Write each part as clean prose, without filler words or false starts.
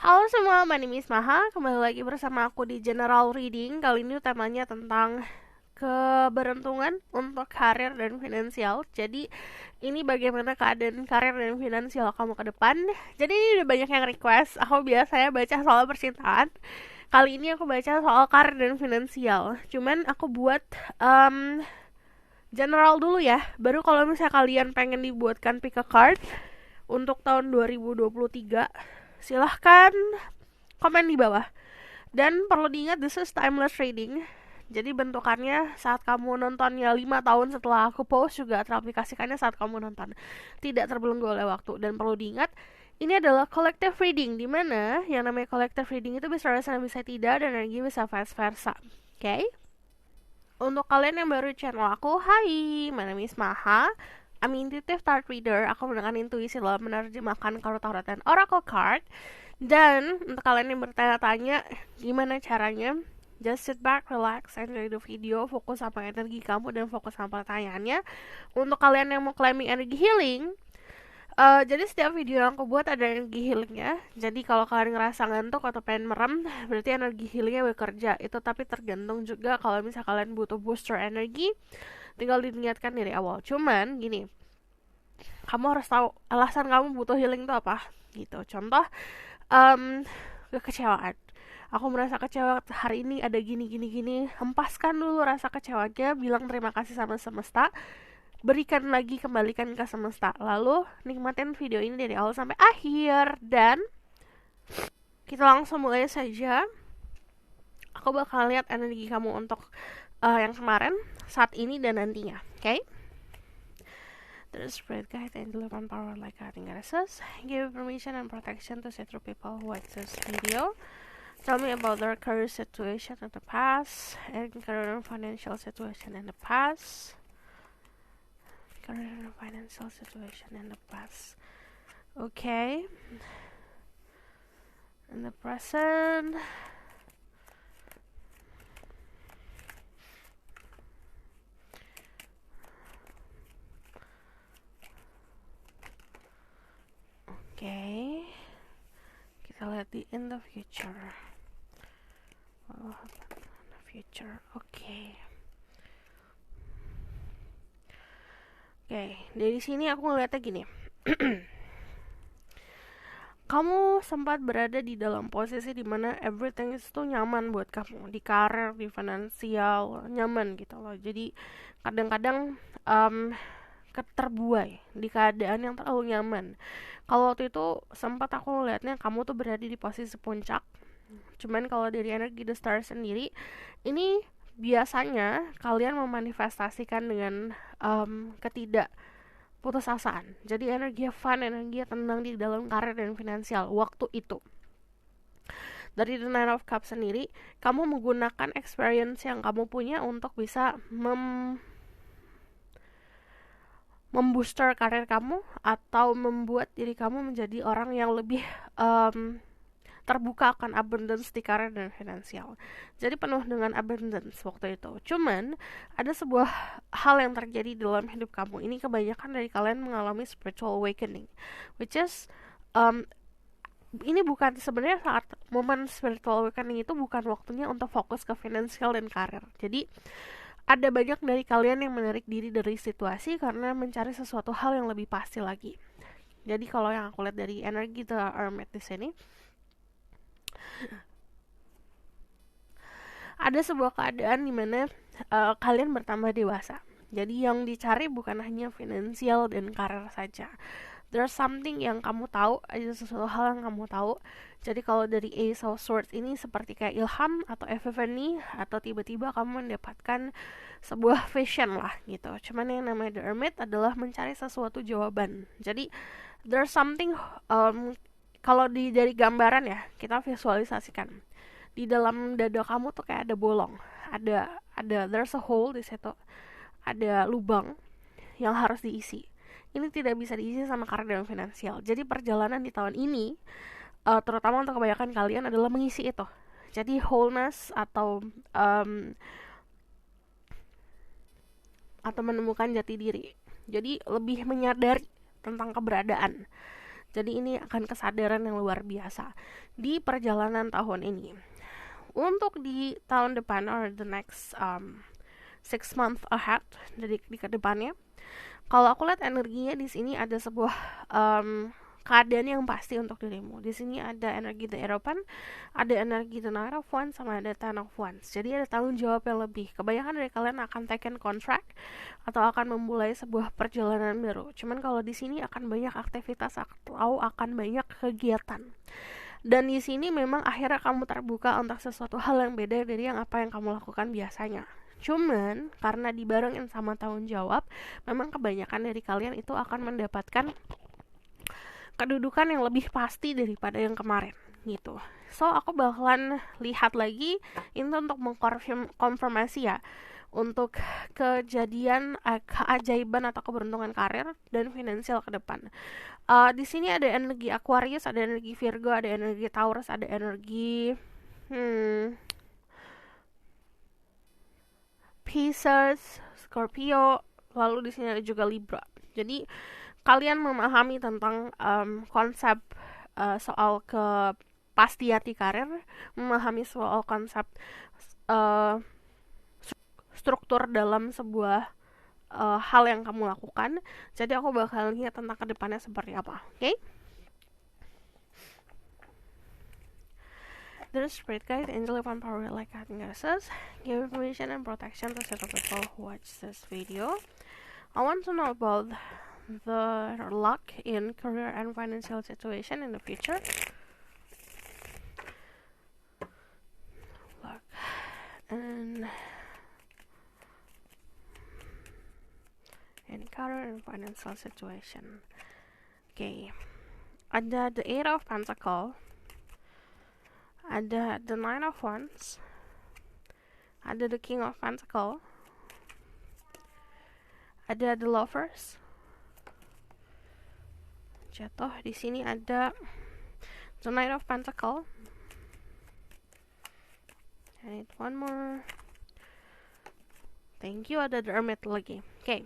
Halo semua, my name is Maha. Kembali lagi bersama aku di General Reading. Kali ini temanya tentang keberuntungan untuk karir dan finansial. Jadi ini bagaimana keadaan karir dan finansial kamu ke depan. Jadi ini udah banyak yang request. Aku biasanya baca soal percintaan. Kali ini aku baca soal karir dan finansial. Cuman aku buat general dulu ya. Baru kalau misalnya kalian pengen dibuatkan pick a card untuk tahun 2023, silahkan komen di bawah. Dan perlu diingat, this is timeless reading. Jadi bentukannya saat kamu nontonnya 5 tahun setelah aku post juga teraplikasikannya saat kamu nonton. Tidak terbelenggu oleh waktu. Dan perlu diingat, ini adalah collective reading, dimana yang namanya collective reading itu bisa resonate bisa tidak, dan energi bisa vice versa. Oke? Okay? Untuk kalian yang baru di channel aku, hai, my name is Maha. I'm intuitive tarot reader. Aku menggunakan intuisi dalam menerjemahkan kartu tarot dan oracle card. Dan untuk kalian yang bertanya-tanya gimana caranya, just sit back, relax, enjoy the video, fokus sama energi kamu dan fokus sama pertanyaannya. Untuk kalian yang mau claiming energi healing, jadi setiap video yang aku buat ada energi healingnya. Jadi kalau kalian ngerasa ngantuk atau pengen merem, berarti energi healingnya bekerja. Itu tapi tergantung juga kalau misalnya kalian butuh booster energi, tinggal diniatkan dari awal. Cuman gini, kamu harus tahu alasan kamu butuh healing itu apa gitu. Contoh, kekecewaan. Aku merasa kecewa hari ini, ada gini. Hempaskan dulu rasa kecewanya, bilang terima kasih sama semesta, berikan lagi, kembalikan ke semesta. Lalu nikmatin video ini dari awal sampai akhir. Dan kita langsung mulai saja. Aku bakal lihat energi kamu untuk yang kemarin, saat ini, dan nantinya. Oke? The spirit guide and divine power like guiding goddesses give permission and protection to see through people who watch this video. Tell me about their career situation in the past and career and financial situation in the past. Career and financial situation in the past. Okay. In the present. Okay. Kita lihat di in the future. What will happen in the future? Okay. Oke, dari sini aku ngeliatnya gini. Kamu sempat berada di dalam posisi dimana everything itu nyaman buat kamu, di karir, di finansial, nyaman gitu loh. Jadi kadang-kadang terbuai di keadaan yang terlalu nyaman. Kalau waktu itu sempat aku ngeliatnya kamu tuh berada di posisi puncak. Cuman kalau dari energi The Star sendiri, ini biasanya kalian memanifestasikan dengan ketidakputusasaan. Jadi energi fun, energi tenang di dalam karir dan finansial waktu itu. Dari The Nine of Cups sendiri, kamu menggunakan experience yang kamu punya untuk bisa membooster karir kamu atau membuat diri kamu menjadi orang yang lebih terbuka akan abundance di karir dan finansial. Jadi penuh dengan abundance waktu itu. Cuman ada sebuah hal yang terjadi dalam hidup kamu. Ini kebanyakan dari kalian mengalami spiritual awakening, which is ini bukan sebenarnya saat momen spiritual awakening itu bukan waktunya untuk fokus ke finansial dan karir. Jadi ada banyak dari kalian yang menarik diri dari situasi karena mencari sesuatu hal yang lebih pasti lagi. Jadi kalau yang aku lihat dari energi The Hermit di sini, ada sebuah keadaan di mana kalian bertambah dewasa. Jadi yang dicari bukan hanya finansial dan karir saja. There's something yang kamu tahu, ada sesuatu hal yang kamu tahu. Jadi kalau dari Ace of Swords ini seperti kayak ilham atau epiphany, atau tiba-tiba kamu mendapatkan sebuah vision lah gitu. Cuman yang namanya The Hermit adalah mencari sesuatu jawaban. Jadi there's something kalau dari gambaran ya, kita visualisasikan di dalam dada kamu tuh kayak ada bolong, ada there's a hole di situ, ada lubang yang harus diisi. Ini tidak bisa diisi sama karir dan finansial. Jadi perjalanan di tahun ini, terutama untuk kebanyakan kalian, adalah mengisi itu. Jadi wholeness atau menemukan jati diri. Jadi lebih menyadari tentang keberadaan. Jadi ini akan kesadaran yang luar biasa di perjalanan tahun ini. Untuk di tahun depan or the next 6 months ahead, dari di ke depannya, kalau aku lihat energinya di sini ada sebuah keadaan yang pasti untuk dirimu. Di sini ada energi The Hierophant, ada energi The Knight of Wands, sama ada Ten of Wands. Jadi ada tanggung jawab yang lebih. Kebanyakan dari kalian akan taken contract atau akan memulai sebuah perjalanan baru. Cuman kalau di sini akan banyak aktivitas atau akan banyak kegiatan. Dan di sini memang akhirnya kamu terbuka untuk sesuatu hal yang beda dari yang apa yang kamu lakukan biasanya. Cuman karena dibarengin sama tanggung jawab, memang kebanyakan dari kalian itu akan mendapatkan kedudukan yang lebih pasti daripada yang kemarin gitu. So aku bakalan lihat lagi ini untuk mengkonfirmasi ya untuk kejadian keajaiban atau keberuntungan karir dan finansial ke depan. Di sini ada energi Aquarius, ada energi Virgo, ada energi Taurus, ada energi Pisces, Scorpio, lalu di sini ada juga Libra. Jadi kalian memahami tentang konsep soal pasti hati karir, memahami soal konsep struktur dalam sebuah hal yang kamu lakukan. Jadi aku bakal lihat tentang kedepannya seperti apa. Okay? The Spirit Guide, Angel Divine Power, like goddesses, give information and protection to several people who watch this video. I want to know about the luck in career and financial situation in the future. Luck and in career and financial situation. Okay. Ada the Eight of Pentacles, ada the Nine of Wands, ada the King of Pentacles, ada the Lovers. Jatuh di sini ada the Knight of Pentacles. I need one more. Thank you, ada the Hermit lagi. Okay.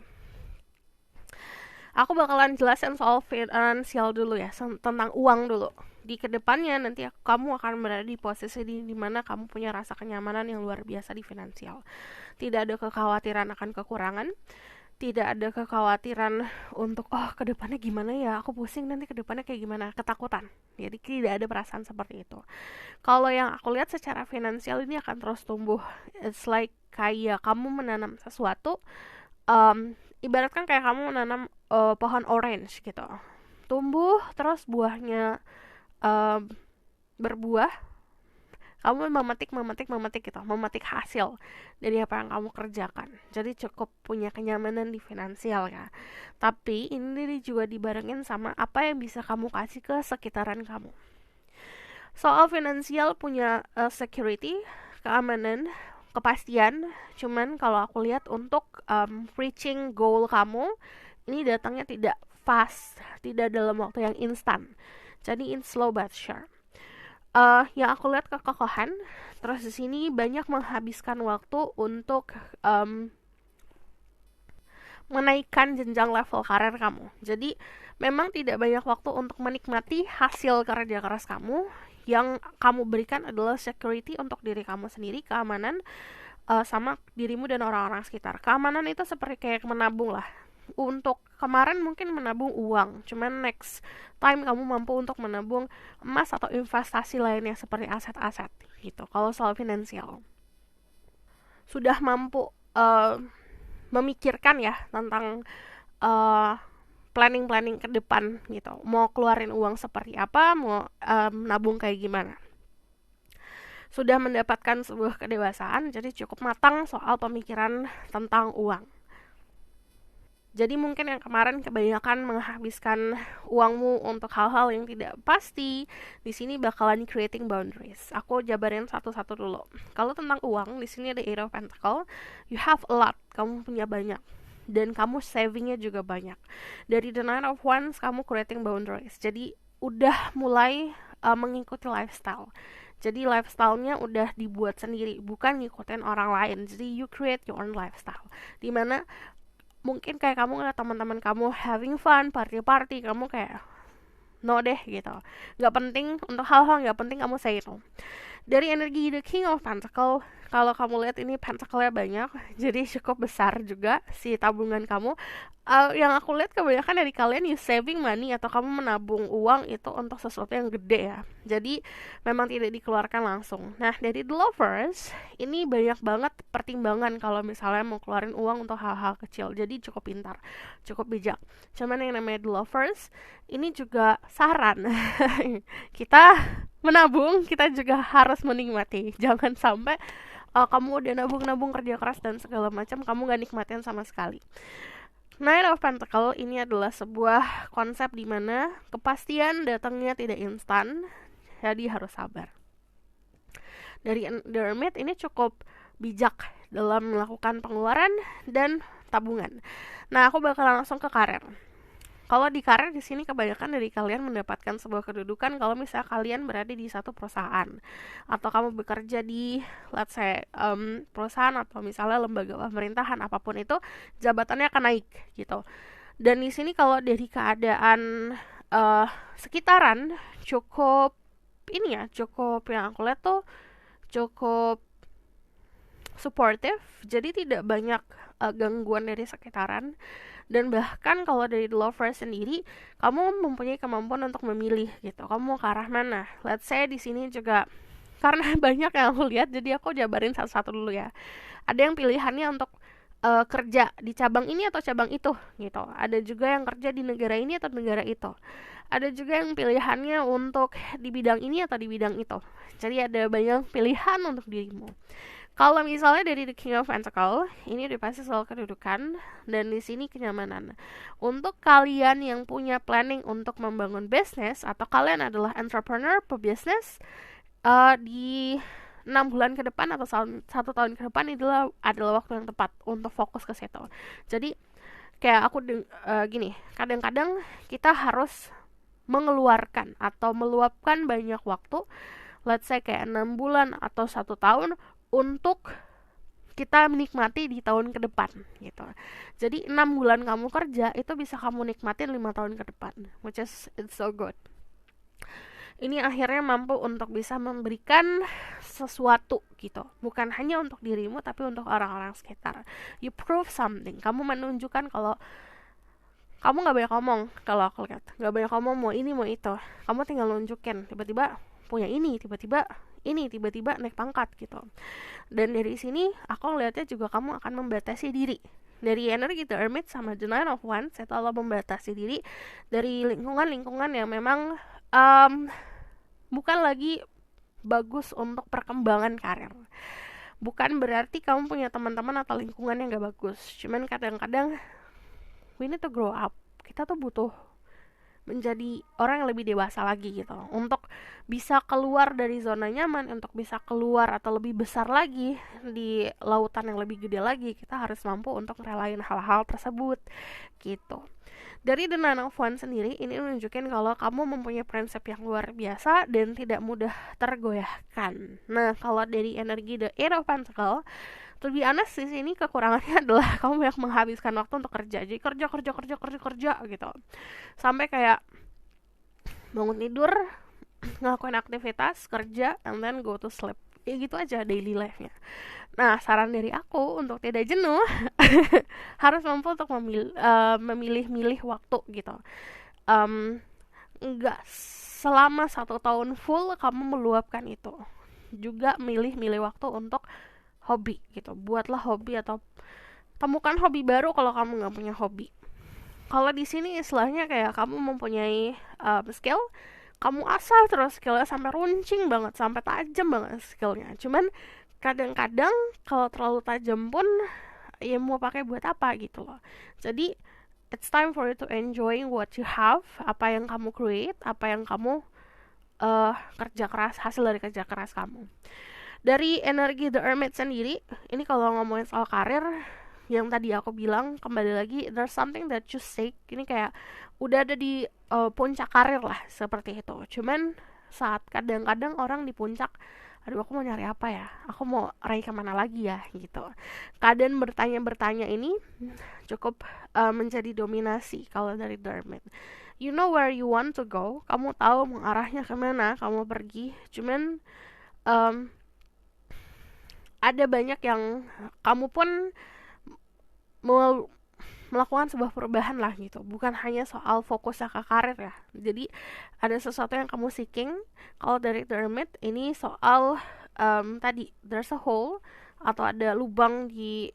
Aku bakalan jelasin soal finansial dulu ya, tentang uang dulu. Di kedepannya nanti kamu akan berada di posisi di mana kamu punya rasa kenyamanan yang luar biasa di finansial. Tidak ada kekhawatiran akan kekurangan. Tidak ada kekhawatiran untuk kedepannya gimana ya, aku pusing nanti kedepannya kayak gimana, ketakutan. Jadi tidak ada perasaan seperti itu. Kalau yang aku lihat secara finansial ini akan terus tumbuh. It's like kayak kamu menanam sesuatu, ibaratkan kayak kamu menanam pohon orange gitu, tumbuh terus buahnya berbuah. Kamu memetik gitu, memetik hasil dari apa yang kamu kerjakan. Jadi cukup punya kenyamanan di finansial ya. Tapi ini juga dibarengin sama apa yang bisa kamu kasih ke sekitaran kamu. Soal finansial punya security, keamanan, kepastian. Cuman kalau aku lihat untuk reaching goal kamu, ini datangnya tidak fast, tidak dalam waktu yang instan. Jadi in slow but sure. Yang aku lihat kekokohan. Terus di sini banyak menghabiskan waktu untuk menaikkan jenjang level karir kamu. Jadi memang tidak banyak waktu untuk menikmati hasil kerja keras kamu. Yang kamu berikan adalah security untuk diri kamu sendiri, keamanan sama dirimu dan orang-orang sekitar. Keamanan itu seperti kayak menabung lah. Untuk kemarin mungkin menabung uang, cuman next time kamu mampu untuk menabung emas atau investasi lainnya seperti aset-aset gitu. Kalau soal finansial sudah mampu memikirkan ya tentang planning ke depan gitu, mau keluarin uang seperti apa, mau nabung kayak gimana. Sudah mendapatkan sebuah kedewasaan, jadi cukup matang soal pemikiran tentang uang. Jadi mungkin yang kemarin kebanyakan menghabiskan uangmu untuk hal-hal yang tidak pasti, di sini bakalan creating boundaries. Aku jabarin satu-satu dulu. Kalau tentang uang, di sini ada Eight of Pentacles. You have a lot, kamu punya banyak. Dan kamu savingnya juga banyak. Dari the Nine of Wands, kamu creating boundaries. Jadi udah mulai mengikuti lifestyle. Jadi lifestyle-nya udah dibuat sendiri, bukan ngikutin orang lain. Jadi you create your own lifestyle. Dimana mungkin kayak kamu ngeliat teman-teman kamu having fun, party-party, kamu kayak no deh gitu. Nggak penting, untuk hal-hal nggak penting kamu say no. Dari energi The King of Pentacle, kalau kamu lihat ini pentacle-nya banyak, jadi cukup besar juga si tabungan kamu. Yang aku lihat kebanyakan dari kalian you saving money atau kamu menabung uang itu untuk sesuatu yang gede ya. Jadi memang tidak dikeluarkan langsung. Nah, dari The Lovers, ini banyak banget pertimbangan kalau misalnya mau keluarin uang untuk hal-hal kecil. Jadi cukup pintar, cukup bijak. Cuman yang namanya The Lovers, ini juga saran. Kita menabung, kita juga harus menikmati. Jangan sampai kamu udah nabung-nabung kerja keras dan segala macam, kamu gak nikmatin sama sekali. Nine of Pentacle ini adalah sebuah konsep di mana kepastian datangnya tidak instan, jadi harus sabar. Dari The Hermit ini cukup bijak dalam melakukan pengeluaran dan tabungan. Nah, aku bakal langsung ke karir. Kalau di karir di sini kebanyakan dari kalian mendapatkan sebuah kedudukan kalau misalnya kalian berada di satu perusahaan atau kamu bekerja di let's say perusahaan atau misalnya lembaga pemerintahan, apapun itu jabatannya akan naik gitu. Dan di sini kalau dari keadaan sekitaran cukup ini ya, cukup yang aku lihat tuh cukup supportive, jadi tidak banyak gangguan dari sekitaran. Dan bahkan kalau dari The Lover sendiri, kamu mempunyai kemampuan untuk memilih gitu. Kamu mau ke arah mana? Let's say di sini juga karena banyak yang aku lihat, jadi aku jabarin satu-satu dulu ya. Ada yang pilihannya untuk kerja di cabang ini atau cabang itu gitu. Ada juga yang kerja di negara ini atau negara itu. Ada juga yang pilihannya untuk di bidang ini atau di bidang itu. Jadi ada banyak pilihan untuk dirimu. Kalau misalnya dari The King of Pentacle, ini udah pasti soal kedudukan dan di sini kenyamanan. Untuk kalian yang punya planning untuk membangun bisnis atau kalian adalah entrepreneur, pebisnis, di 6 bulan ke depan atau 1 tahun ke depan adalah waktu yang tepat untuk fokus ke situ. Jadi kayak aku gini, kadang-kadang kita harus mengeluarkan atau meluapkan banyak waktu, let's say kayak 6 bulan atau 1 tahun untuk kita menikmati di tahun ke depan gitu. Jadi 6 bulan kamu kerja itu bisa kamu nikmatin 5 tahun ke depan, which is it's so good. Ini akhirnya mampu untuk bisa memberikan sesuatu gitu, bukan hanya untuk dirimu tapi untuk orang-orang sekitar. You prove something, kamu menunjukkan kalau kamu gak banyak ngomong. Kalau aku lihat gak banyak ngomong mau ini mau itu, kamu tinggal nunjukin, tiba-tiba punya ini, tiba-tiba naik pangkat gitu. Dan dari sini aku ngeliatnya juga kamu akan membatasi diri. Dari energi The Hermit sama The Nine of Wands, itu Allah membatasi diri dari lingkungan-lingkungan yang memang bukan lagi bagus untuk perkembangan karir. Bukan berarti kamu punya teman-teman atau lingkungan yang gak bagus, cuman kadang-kadang we need to grow up. Kita tuh butuh menjadi orang yang lebih dewasa lagi gitu, untuk bisa keluar dari zona nyaman, untuk bisa keluar atau lebih besar lagi di lautan yang lebih gede lagi. Kita harus mampu untuk relain hal-hal tersebut gitu. Dari The Nine of Wands sendiri, ini menunjukkan kalau kamu mempunyai prinsip yang luar biasa dan tidak mudah tergoyahkan. Nah, kalau dari energi The Eight of Pentacles, to be honest di sini kekurangannya adalah kamu banyak menghabiskan waktu untuk kerja. Jadi kerja gitu. Sampai kayak bangun tidur, ngelakuin aktivitas, kerja, and then go to sleep. Ya gitu aja daily life-nya. Nah, saran dari aku untuk tidak jenuh harus mampu untuk memilih-milih waktu gitu. Enggak selama 1 tahun full kamu meluapkan itu. Juga milih-milih waktu untuk hobi gitu. Buatlah hobi atau temukan hobi baru kalau kamu nggak punya hobi. Kalau di sini istilahnya kayak kamu mempunyai skill, kamu asal terus skillnya sampai runcing banget, sampai tajam banget skillnya. Cuman kadang-kadang kalau terlalu tajam pun ya mau pakai buat apa gitu loh. Jadi it's time for you to enjoy what you have, apa yang kamu create, apa yang kamu kerja keras, hasil dari kerja keras kamu. Dari energi The Hermit sendiri, ini kalau ngomongin soal karir, yang tadi aku bilang, kembali lagi, there's something that you seek. Ini kayak udah ada di puncak karir lah, seperti itu. Cuman saat kadang-kadang orang di puncak, aduh aku mau nyari apa ya, aku mau raih kemana lagi ya gitu. Keadaan bertanya-bertanya ini cukup menjadi dominasi kalau dari The Hermit. you know where you want to go, kamu tahu mengarahnya kemana kamu pergi. Cuman ada banyak yang kamu pun mau melakukan sebuah perubahan lah gitu, bukan hanya soal fokusnya ke karir ya. Jadi ada sesuatu yang kamu seeking. Kalau dari The Hermit ini soal tadi there's a hole atau ada lubang di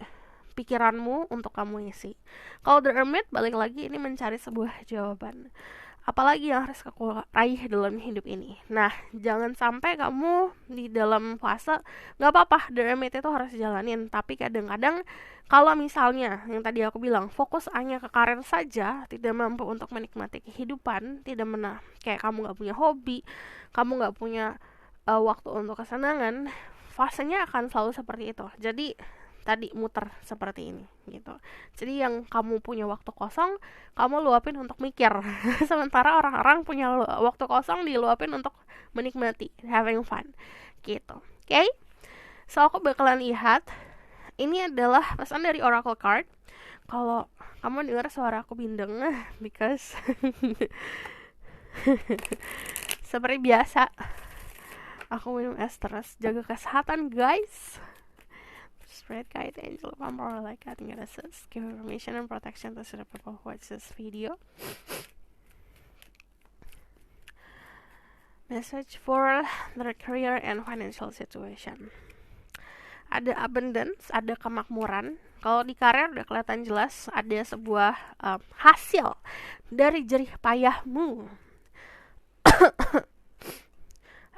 pikiranmu untuk kamu isi. Kalau The Hermit balik lagi ini mencari sebuah jawaban. Apalagi yang harus aku raih dalam hidup ini. Nah, jangan sampai kamu di dalam fase gak apa-apa, The Hermit itu harus jalanin. Tapi kadang-kadang kalau misalnya yang tadi aku bilang fokus hanya ke karir saja, tidak mampu untuk menikmati kehidupan, tidak kayak kamu gak punya hobi, kamu gak punya waktu untuk kesenangan, fasenya akan selalu seperti itu. Jadi tadi muter seperti ini gitu. Jadi yang kamu punya waktu kosong, kamu luapin untuk mikir. Sementara orang-orang punya waktu kosong diluapin untuk menikmati, having fun gitu. Oke? So aku bakalan lihat. Ini adalah pesan dari Oracle Card. Kalau kamu dengar suara aku bindeng because seperti biasa aku minum es terus. Jaga kesehatan guys. Spread guide angel of power like guiding assist. Give information and protection to the people who watch this video. Message for their career and financial situation. Ada abundance, ada kemakmuran. Kalau di karir udah kelihatan jelas ada sebuah hasil dari jerih payahmu.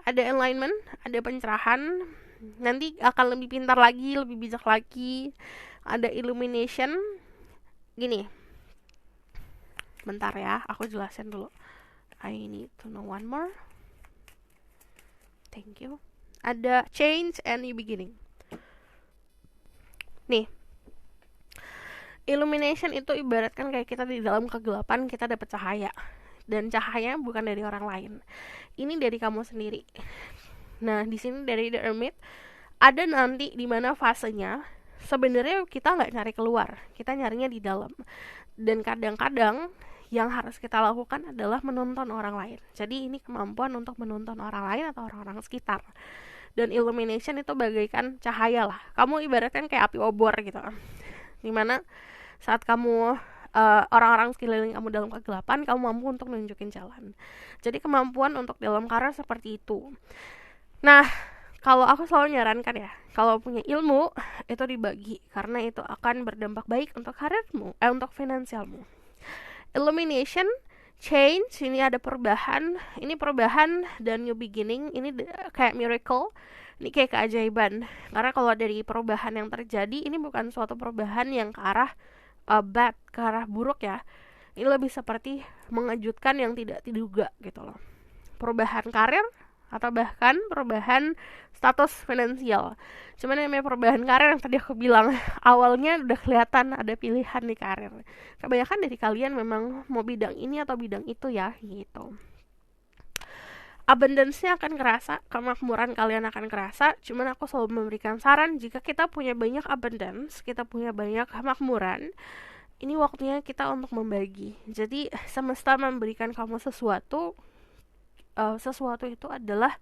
Ada alignment, ada pencerahan. Nanti akan lebih pintar lagi, lebih bijak lagi. Ada illumination. Gini. Bentar ya, aku jelasin dulu. I need to know one more. Thank you. Ada change and new beginning. Nih. Illumination itu ibaratkan kayak kita di dalam kegelapan, kita dapat cahaya. Dan cahaya bukan dari orang lain. Ini dari kamu sendiri. Nah, di sini dari The Hermit ada nanti di mana fasenya sebenarnya kita nggak nyari keluar, kita nyarinya di dalam. Dan kadang-kadang yang harus kita lakukan adalah menonton orang lain. Jadi ini kemampuan untuk menonton orang lain atau orang-orang sekitar. Dan illumination itu bagaikan cahaya lah. Kamu ibaratkan kayak api obor gitu. Dimana saat kamu orang-orang sekeliling kamu dalam kegelapan, kamu mampu untuk nunjukin jalan. Jadi kemampuan untuk dalam karir seperti itu. Nah, kalau aku selalu nyarankan ya, kalau punya ilmu itu dibagi karena itu akan berdampak baik untuk karirmu, untuk finansialmu. Illumination, change, ini ada perubahan, ini perubahan dan new beginning, ini kayak miracle, ini kayak keajaiban. Karena kalau dari perubahan yang terjadi, ini bukan suatu perubahan yang ke arah bad, ke arah buruk ya. Ini lebih seperti mengejutkan yang tidak diduga gitu loh. Perubahan karir atau bahkan perubahan status finansial. Cuman namanya perubahan karir yang tadi aku bilang, awalnya udah kelihatan ada pilihan di karir. Kebanyakan dari kalian memang mau bidang ini atau bidang itu ya, gitu. Abundance-nya akan kerasa, kemakmuran kalian akan kerasa. Cuman aku selalu memberikan saran, jika kita punya banyak abundance, kita punya banyak kemakmuran, ini waktunya kita untuk membagi. Jadi semesta memberikan kamu sesuatu itu adalah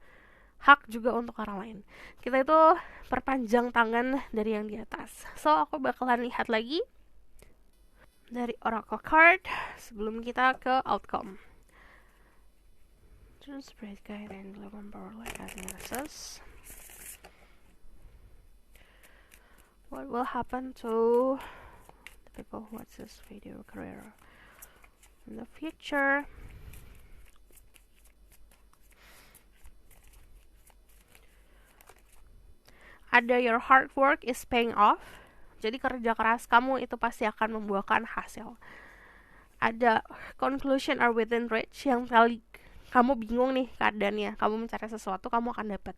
hak juga untuk orang lain. Kita itu perpanjang tangan dari yang di atas. So aku bakalan lihat lagi dari Oracle Card sebelum kita ke outcome. Just spread guide and love and power like analysis. What will happen to the people who watch this video career in the future? Ada your hard work is paying off. Jadi kerja keras kamu itu pasti akan membuahkan hasil. Ada conclusion are within reach, yang kali kamu bingung nih keadaannya, kamu mencari sesuatu, kamu akan dapat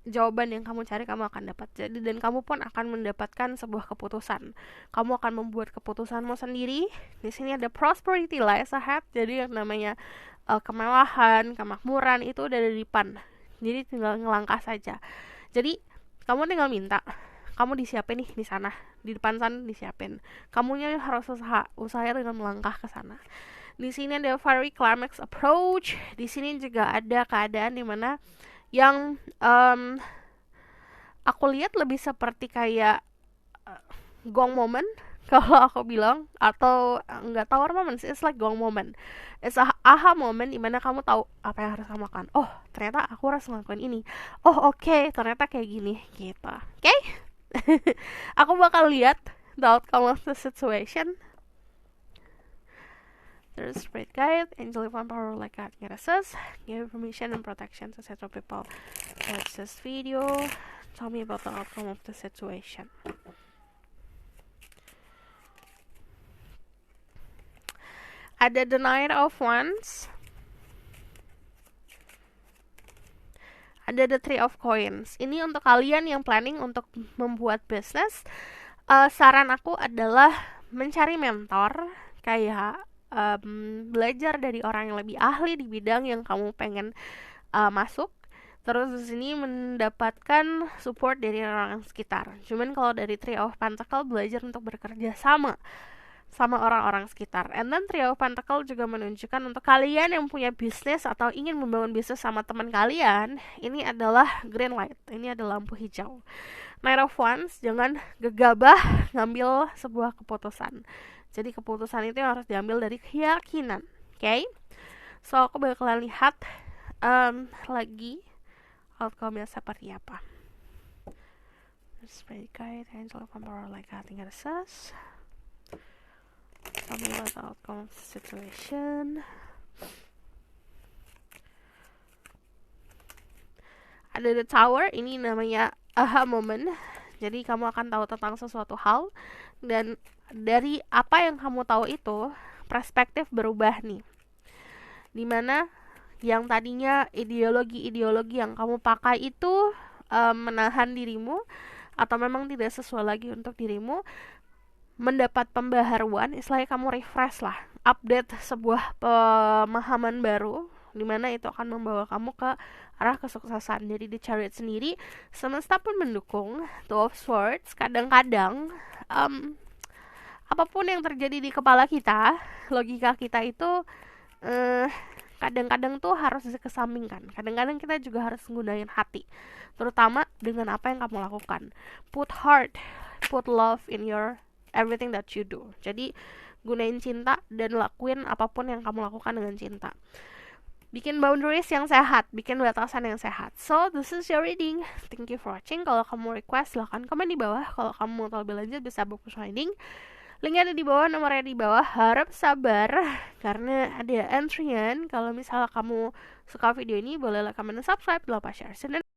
jawaban yang kamu cari, kamu akan dapat. Jadi dan kamu pun akan mendapatkan sebuah keputusan. Kamu akan membuat keputusanmu sendiri. Di sini ada prosperity lies ahead. Jadi yang namanya kemewahan, kemakmuran itu udah di depan. Jadi tinggal ngelangkah saja. Jadi kamu tinggal minta, kamu disiapin nih di sana, di depan sana disiapin. Kamunya harus usahanya dengan melangkah ke sana. Di sini ada very climax approach. Di sini juga ada keadaan dimana yang aku lihat lebih seperti kayak gong moment kalau aku bilang, atau nggak tower moment, it's like gong moment. It's a aha moment dimana kamu tahu apa yang harus kamu lakukan. Oh, ternyata aku harus ngelakuin ini. Oh, oke, ternyata kayak gini gitu. Oke? Aku bakal lihat the outcome of the situation. There's spirit guide, angel divine power like God assist, give permission and protection to settle people. Watch this video. Tell me about the outcome of the situation. Ada the Knight of Wands. Ada the Three of Coins. Ini untuk kalian yang planning untuk membuat bisnis. Saran aku adalah mencari mentor, kayak belajar dari orang yang lebih ahli di bidang yang kamu pengen masuk. Terus di sini mendapatkan support dari orang sekitar. Cuman kalau dari Three of Pentacles, belajar untuk bekerja sama orang-orang sekitar. And then Three of Pentacles juga menunjukkan untuk kalian yang punya bisnis atau ingin membangun bisnis sama teman kalian, ini adalah green light, ini adalah lampu hijau. Knight of Wands, jangan gegabah ngambil sebuah keputusan. Jadi keputusan itu harus diambil dari keyakinan. Okay? So aku bakalan lihat lagi outcome-nya seperti apa. Spirit guide, angel of power like I think it says. Tell me about the outcome of the situation. Ada the tower, ini namanya aha moment. Jadi kamu akan tahu tentang sesuatu hal, dan dari apa yang kamu tahu itu, perspektif berubah nih. Dimana yang tadinya ideologi-ideologi yang kamu pakai itu menahan dirimu atau memang tidak sesuai lagi untuk dirimu, mendapat pembaharuan, istilahnya kamu refresh lah, update sebuah pemahaman baru, dimana itu akan membawa kamu ke arah kesuksesan. Jadi di Chariot sendiri, semesta pun mendukung. Two of Swords, kadang-kadang apapun yang terjadi di kepala kita, logika kita itu kadang-kadang tuh harus dikesampingkan. Kadang-kadang kita juga harus menggunakan hati, terutama dengan apa yang kamu lakukan. Put heart, put love in your everything that you do. Jadi gunain cinta dan lakuin apapun yang kamu lakukan dengan cinta. Bikin boundaries yang sehat, bikin batasan yang sehat. So this is your reading. Thank you for watching. Kalau kamu request silahkan komen di bawah. Kalau kamu mau tahu lebih lanjut bisa book reading. Linknya ada di bawah, nomornya di bawah. Harap sabar karena ada antrian. Kalau misalnya kamu suka video ini, boleh like, comment, dan subscribe. Lupa share.